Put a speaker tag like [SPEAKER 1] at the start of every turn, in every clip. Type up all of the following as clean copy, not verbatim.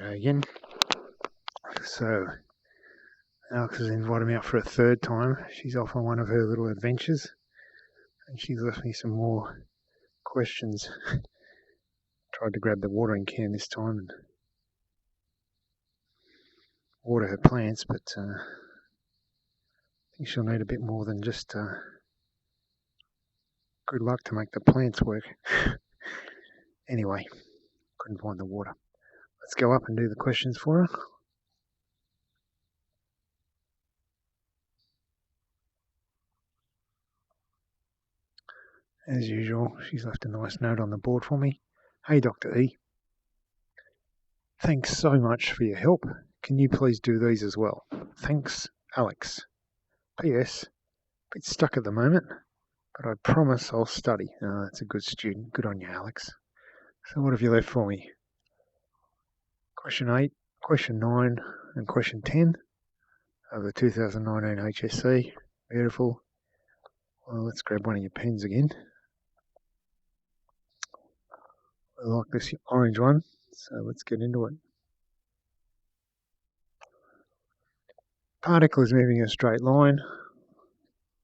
[SPEAKER 1] Again. So Alex has invited me out for a third time. She's off on one of her little adventures, and she's left me some more questions. Tried to grab the watering can this time and water her plants, but I think she'll need a bit more than just good luck to make the plants work. Anyway, couldn't find the water. Let's go up and do the questions for her. As usual, she's left a nice note on the board for me. Hey, Dr. E. Thanks so much for your help. Can you please do these as well? Thanks, Alex. P.S. Bit stuck at the moment, but I promise I'll study. Oh, that's a good student. Good on you, Alex. So what have you left for me? Question 8, question 9, and question 10 of the 2019 HSC. Beautiful. Well, let's grab one of your pens again. I like this orange one, so let's get into it. Particle is moving in a straight line.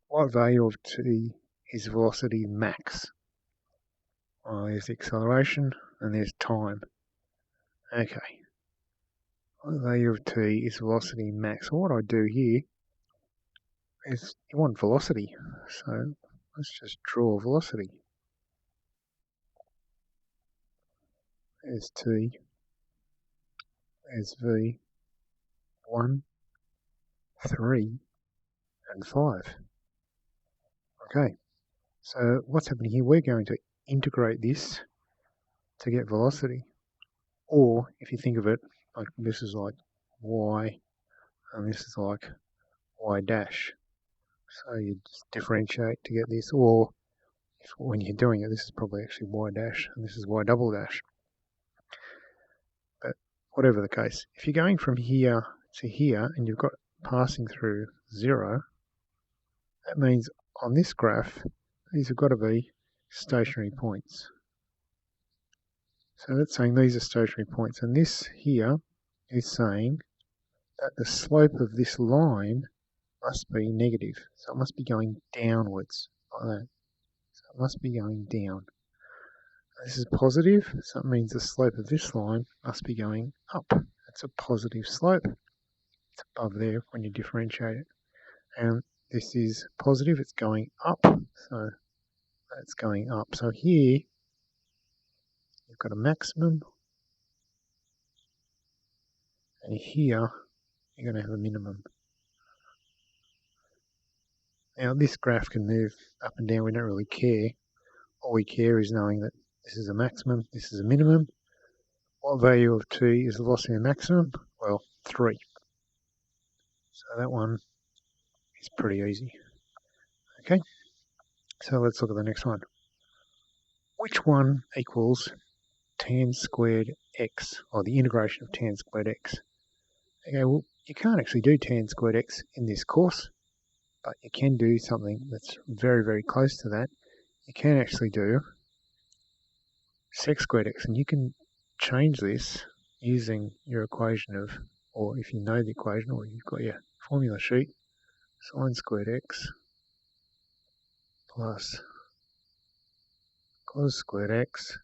[SPEAKER 1] What value of t is velocity max? Well, there's the acceleration and there's time. Okay. What value of t is velocity max? So what I do here is you want velocity. So let's just draw velocity. There's t. There's v. 1, 3, and 5. Okay. So what's happening here? We're going to integrate this to get velocity. Or if you think of it, like this is like y, and this is like y dash. So you just differentiate to get this, or if, when you're doing it, this is probably actually y dash, and this is y double dash. But whatever the case, if you're going from here to here, and you've got passing through 0, that means on this graph, these have got to be stationary points. So that's saying these are stationary points, and this here is saying that the slope of this line must be negative. So it must be going downwards like that. So it must be going down. This is positive, so it means the slope of this line must be going up. That's a positive slope. It's above there when you differentiate it. And this is positive, it's going up. So that's going up. So here you've got a maximum, and here you're going to have a minimum. Now this graph can move up and down, we don't really care. All we care is knowing that this is a maximum, this is a minimum. What value of t is the velocity of maximum? Well, 3. So that one is pretty easy. Okay, so let's look at the next one. Which one equals tan squared x, or the integration of tan squared x? Okay, well, you can't actually do tan squared x in this course, but you can do something that's very, very close to that. You can actually do sec squared x, and you can change this using your equation of, or if you know the equation, or you've got your formula sheet, sine squared x plus cos squared x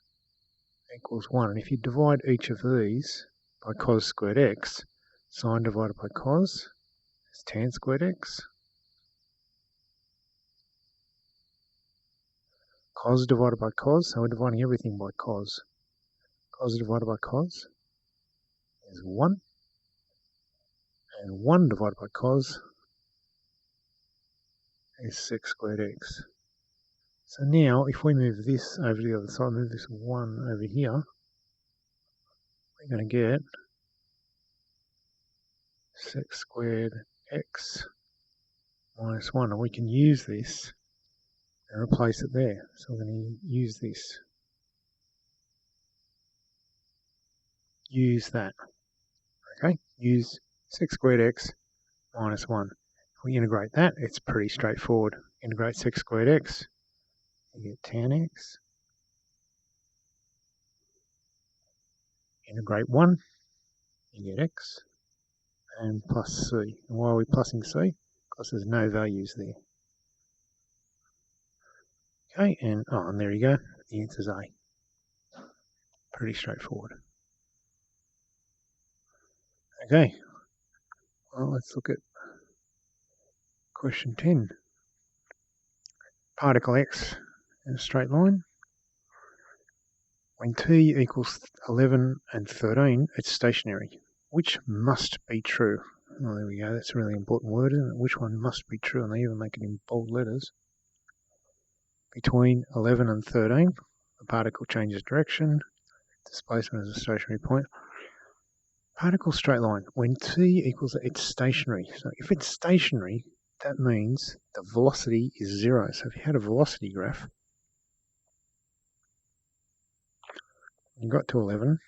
[SPEAKER 1] equals 1. And if you divide each of these by cos squared x, sine divided by cos is tan squared x. Cos divided by cos, so we're dividing everything by cos. Cos divided by cos is 1. And 1 divided by cos is sec squared x. So now, if we move this over to the other side, move this 1 over here, we're going to get sec squared x minus 1. And we can use this and replace it there. So we're going to use this. Use that. Okay, use sec squared x minus 1. If we integrate that, it's pretty straightforward. Integrate sec squared x, you get tan x. Integrate 1, you get x, and plus c. And why are we plussing c? Because there's no values there. Okay, and there you go. The answer's A. Pretty straightforward. Okay, well, let's look at question 10. Particle x in a straight line. When t equals 11 and 13, it's stationary. Which must be true? Oh, there we go. That's a really important word, isn't it? Which one must be true? And they even make it in bold letters. Between 11 and 13, the particle changes direction. Displacement is a stationary point. Particle straight line. When t equals, it's stationary. So if it's stationary, that means the velocity is 0. So if you had a velocity graph, you got to 11,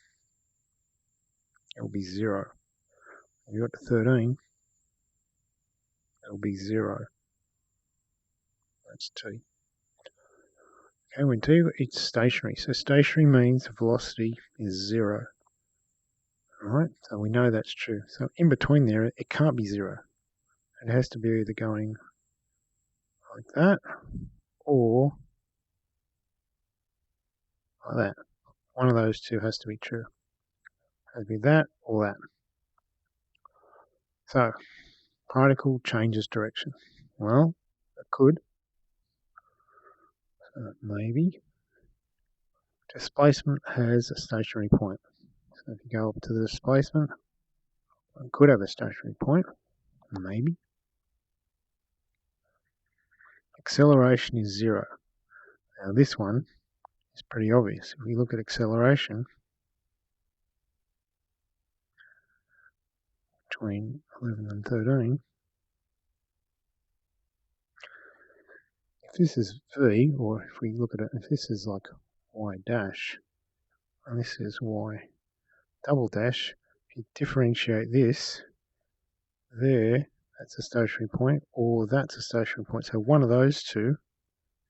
[SPEAKER 1] it will be 0. You got to 13, it will be 0. That's t. Okay, when t, it's stationary. So stationary means the velocity is 0. Alright, so we know that's true. So in between there, it can't be 0. It has to be either going like that or like that. One of those two has to be true. It has to be that or that. So, particle changes direction. Well, it could. Maybe. Displacement has a stationary point. So if you go up to the displacement, it could have a stationary point. Maybe. Acceleration is 0. Now this one is pretty obvious. If we look at acceleration between 11 and 13, if this is v, or if we look at it, if this is like y dash, and this is y double dash, if you differentiate this, there, that's a stationary point, or that's a stationary point. So one of those two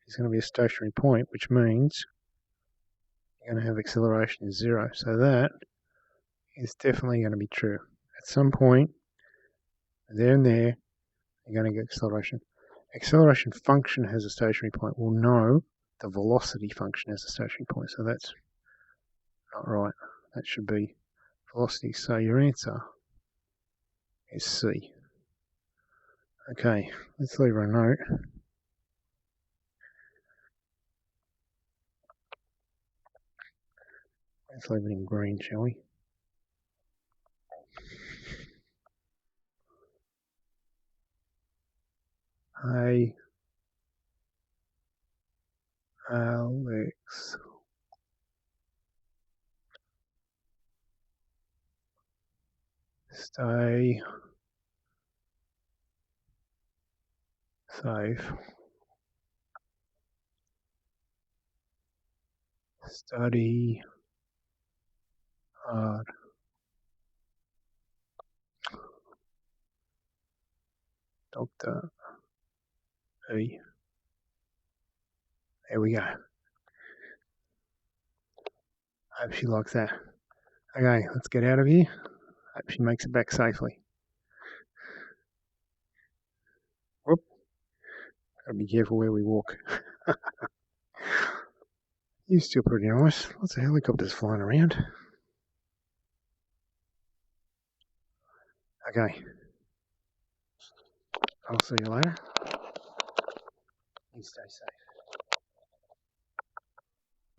[SPEAKER 1] is going to be a stationary point, which means you're going to have acceleration is 0. So that is definitely going to be true. At some point, there and there, you're going to get acceleration. Acceleration function has a stationary point. Well, no, the velocity function has a stationary point. So that's not right. That should be velocity. So your answer is C. Okay, let's leave her a note. Let's leave it in green, shall we? Alyx. Stay safe. Study hard. Dr. E. There we go. Hope she likes that. Okay, let's get out of here. Hope she makes it back safely. Whoop. Gotta be careful where we walk. You're still pretty nice. Lots of helicopters flying around. Okay. I'll see you later. You stay safe.